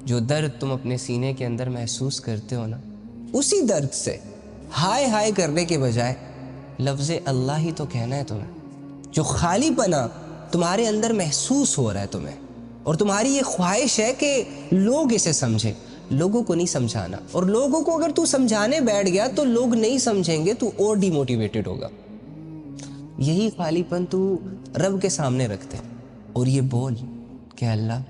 جو درد تم اپنے سینے کے اندر محسوس کرتے ہو نا، اسی درد سے ہائے ہائے کرنے کے بجائے لفظ اللہ ہی تو کہنا ہے تمہیں۔ جو خالی پنا تمہارے اندر محسوس ہو رہا ہے تمہیں، اور تمہاری یہ خواہش ہے کہ لوگ اسے سمجھیں، لوگوں کو نہیں سمجھانا، اور لوگوں کو اگر تو سمجھانے بیٹھ گیا تو لوگ نہیں سمجھیں گے، تو اور ڈی موٹیویٹڈ ہوگا۔ یہی خالی پن تو رب کے سامنے رکھتے اور یہ بول کہ اللہ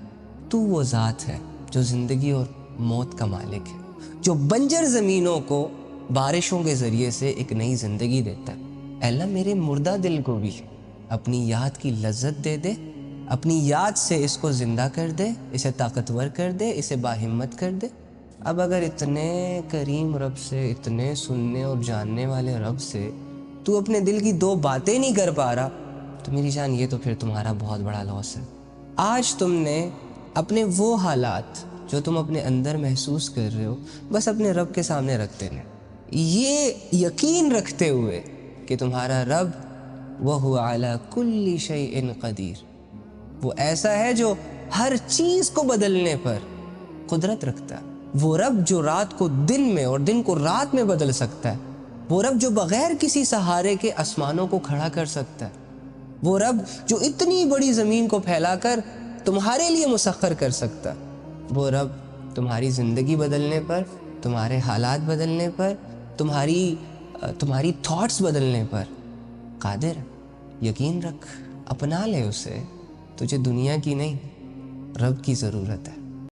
تو وہ ذات ہے جو زندگی اور موت کا مالک ہے، جو بنجر زمینوں کو بارشوں کے ذریعے سے ایک نئی زندگی دیتا ہے۔ اے اللہ میرے مردہ دل کو بھی اپنی یاد کی لذت دے دے، اپنی یاد سے اس کو زندہ کر دے، اسے طاقتور کر دے، اسے باہمت کر دے۔ اب اگر اتنے کریم رب سے، اتنے سننے اور جاننے والے رب سے تو اپنے دل کی دو باتیں نہیں کر پا رہا، تو میری جان یہ تو پھر تمہارا بہت بڑا لاس ہے۔ آج تم نے اپنے وہ حالات جو تم اپنے اندر محسوس کر رہے ہو بس اپنے رب کے سامنے رکھ دینے، یہ یقین رکھتے ہوئے کہ تمہارا رب وَهُوَ عَلَى كُلِّ شَيْءٍ قَدِيرٌ، وہ ایسا ہے جو ہر چیز کو بدلنے پر قدرت رکھتا ہے۔ وہ رب جو رات کو دن میں اور دن کو رات میں بدل سکتا ہے، وہ رب جو بغیر کسی سہارے کے آسمانوں کو کھڑا کر سکتا ہے، وہ رب جو اتنی بڑی زمین کو پھیلا کر تمہارے لیے مسخر کر سکتا ہے، وہ رب تمہاری زندگی بدلنے پر، تمہارے حالات بدلنے پر، تمہاری تھاٹس بدلنے پر قادر ہے۔ یقین رکھ، اپنا لے اسے، تجھے دنیا کی نہیں رب کی ضرورت ہے۔